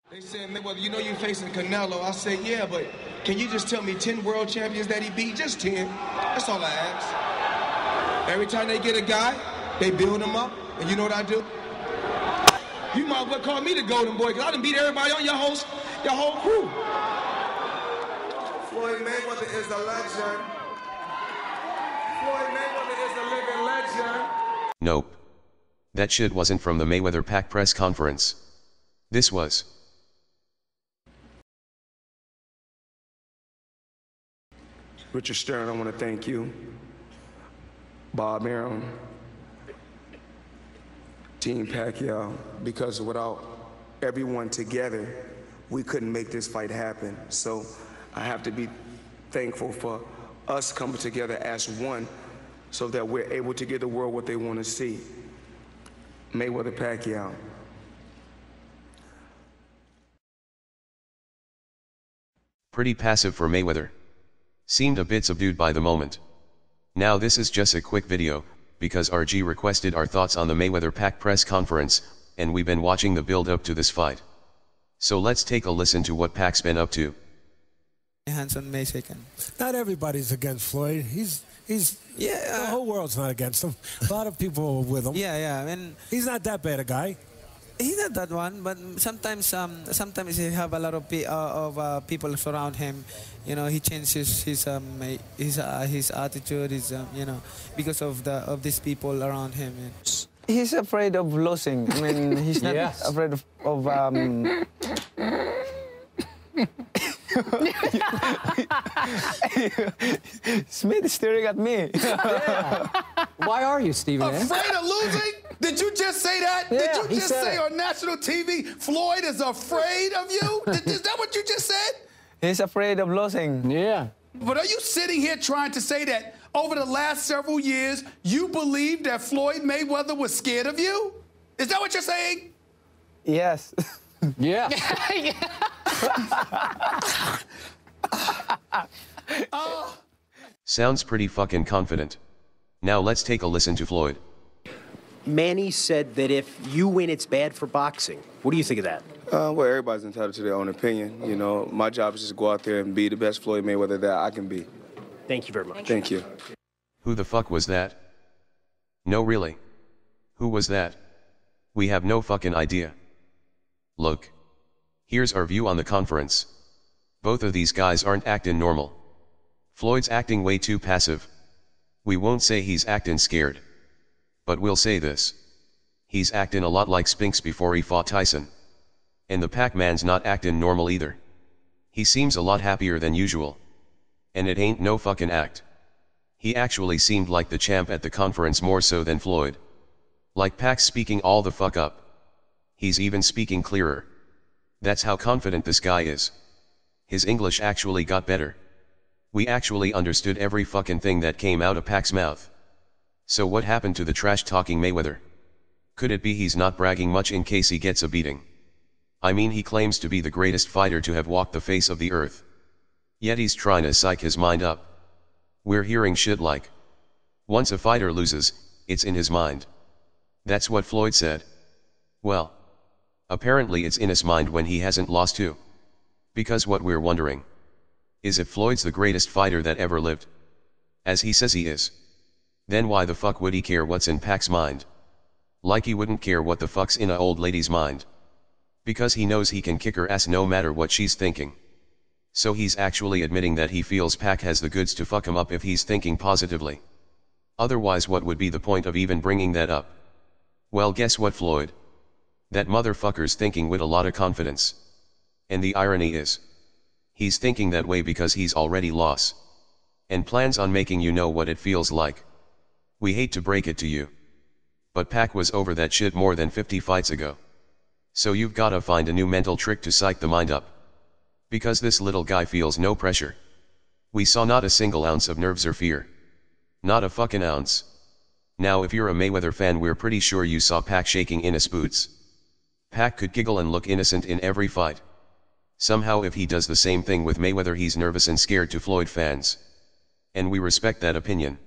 They said, Mayweather, you know you're facing Canelo. I said, yeah, but can you just tell me 10 world champions that he beat? Just 10. That's all I ask. Every time they get a guy, they build him up. And you know what I do? You might as well call me the golden boy, because I done beat everybody on your whole crew. Floyd Mayweather is a legend. Floyd Mayweather is a living legend. Nope. That shit wasn't from the Mayweather-Pac press conference. This was. Richard Stern, I want to thank you. Bob Arum, Team Pacquiao, because without everyone together, we couldn't make this fight happen. So I have to be thankful for us coming together as one so that we're able to give the world what they want to see. Mayweather Pacquiao. Pretty passive for Mayweather. Seemed a bit subdued by the moment. Now this is just a quick video, because RG requested our thoughts on the Mayweather-Pac press conference, and we've been watching the build up to this fight. So let's take a listen to what Pac's been up to. Hands on May 2nd. Not everybody's against Floyd. He's the whole world's not against him. A lot of people are with him. Yeah, and he's not that bad a guy. He's not that one, but sometimes he have a lot of people surround him. You know, he changes his attitude. Because of these people around him. He's afraid of losing. I mean, he's not afraid of Smith is staring at me. Yeah. Why are you, Stephen? Afraid of losing? Did you just say that? Yeah, Did you just say it. on national TV, Floyd is afraid of you? Is that what you just said? He's afraid of losing. Yeah. But are you sitting here trying to say that over the last several years, you believe that Floyd Mayweather was scared of you? Is that what you're saying? Yes. Yeah. Sounds pretty fucking confident. Now let's take a listen to Floyd. Manny said that if you win, it's bad for boxing. What do you think of that? Well, everybody's entitled to their own opinion. You know, my job is just to go out there and be the best Floyd Mayweather that I can be. Thank you very much. Thank you. Who the fuck was that? No, really. Who was that? We have no fucking idea. Look. Here's our view on the conference. Both of these guys aren't acting normal. Floyd's acting way too passive. We won't say he's acting scared. But we'll say this. He's acting a lot like Spinks before he fought Tyson. And the Pac-Man's not acting normal either. He seems a lot happier than usual. And it ain't no fucking act. He actually seemed like the champ at the conference more so than Floyd. Like Pac's speaking all the fuck up. He's even speaking clearer. That's how confident this guy is. His English actually got better. We actually understood every fucking thing that came out of Pac's mouth. So what happened to the trash-talking Mayweather? Could it be he's not bragging much in case he gets a beating? I mean, he claims to be the greatest fighter to have walked the face of the earth. Yet he's trying to psych his mind up. We're hearing shit like, once a fighter loses, it's in his mind. That's what Floyd said. Well, apparently it's in his mind when he hasn't lost too. Because what we're wondering is if Floyd's the greatest fighter that ever lived. As he says he is. Then why the fuck would he care what's in Pac's mind? Like he wouldn't care what the fuck's in a old lady's mind. Because he knows he can kick her ass no matter what she's thinking. So he's actually admitting that he feels Pac has the goods to fuck him up if he's thinking positively. Otherwise, what would be the point of even bringing that up? Well, guess what, Floyd? That motherfucker's thinking with a lot of confidence. And the irony is, he's thinking that way because he's already lost. And plans on making you know what it feels like. We hate to break it to you. But Pac was over that shit more than 50 fights ago. So you've gotta find a new mental trick to psych the mind up. Because this little guy feels no pressure. We saw not a single ounce of nerves or fear. Not a fucking ounce. Now if you're a Mayweather fan, we're pretty sure you saw Pac shaking in his boots. Pac could giggle and look innocent in every fight. Somehow if he does the same thing with Mayweather, he's nervous and scared to Floyd fans. And we respect that opinion.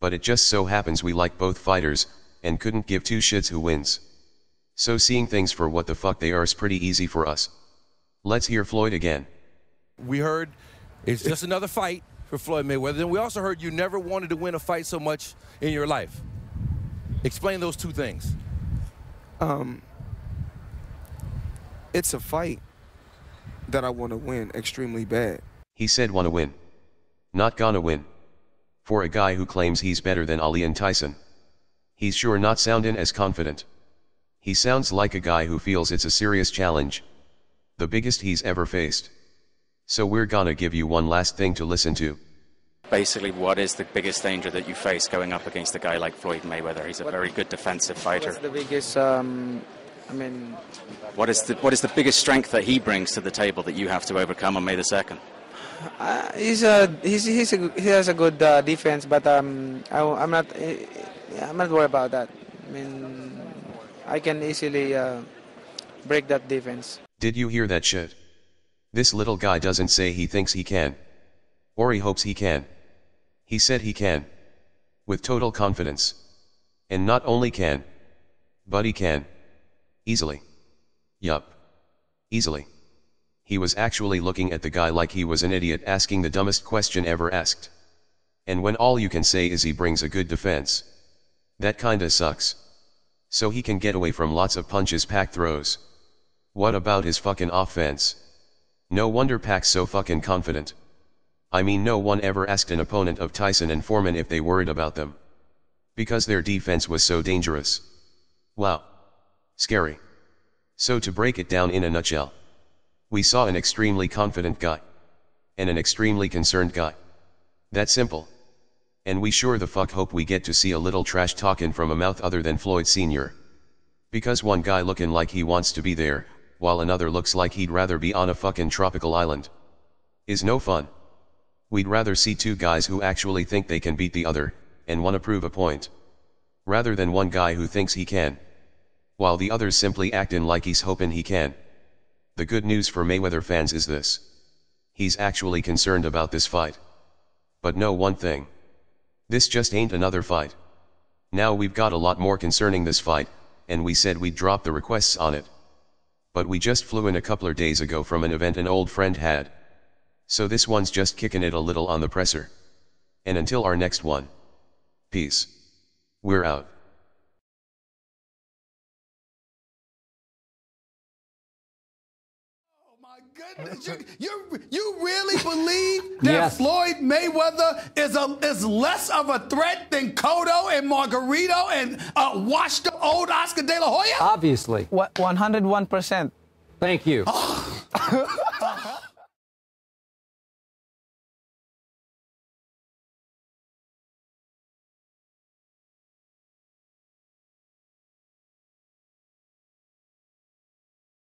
But it just so happens we like both fighters, and couldn't give two shits who wins. So seeing things for what the fuck they are is pretty easy for us. Let's hear Floyd again. We heard it's just another fight for Floyd Mayweather. Then we also heard you never wanted to win a fight so much in your life. Explain those two things. It's a fight that I want to win extremely bad. He said wanna win. Not gonna win. For a guy who claims he's better than Ali and Tyson, he's sure not sounding as confident. He sounds like a guy who feels it's a serious challenge, the biggest he's ever faced. So we're gonna give you one last thing to listen to. Basically, what is the biggest danger that you face going up against a guy like Floyd Mayweather? He's a very good defensive fighter. What's the biggest, What is the biggest strength that he brings to the table that you have to overcome on May the 2nd? he has a good defense, but I'm not worried about that. I mean, I can easily break that defense. Did you hear that shit? This little guy doesn't say he thinks he can. Or he hopes he can. He said he can. With total confidence. And not only can, but he can. Easily. Yup. Easily. He was actually looking at the guy like he was an idiot asking the dumbest question ever asked. And when all you can say is he brings a good defense, that kinda sucks. So he can get away from lots of punches Pac throws. What about his fucking offense? No wonder Pac's so fucking confident. I mean, no one ever asked an opponent of Tyson and Foreman if they worried about them. Because their defense was so dangerous. Wow. Scary. So to break it down in a nutshell, we saw an extremely confident guy. And an extremely concerned guy. That simple. And we sure the fuck hope we get to see a little trash talking from a mouth other than Floyd Sr. Because one guy looking like he wants to be there, while another looks like he'd rather be on a fucking tropical island, is no fun. We'd rather see two guys who actually think they can beat the other, and wanna prove a point. Rather than one guy who thinks he can, while the other's simply acting like he's hoping he can. The good news for Mayweather fans is this. He's actually concerned about this fight. But know one thing. This just ain't another fight. Now we've got a lot more concerning this fight, and we said we'd drop the requests on it. But we just flew in a couple of days ago from an event an old friend had. So this one's just kicking it a little on the presser. And until our next one. Peace. We're out. Goodness, you really believe that Floyd Mayweather is less of a threat than Cotto and Margarito and washed up old Oscar De La Hoya? Obviously. 101%. Thank you.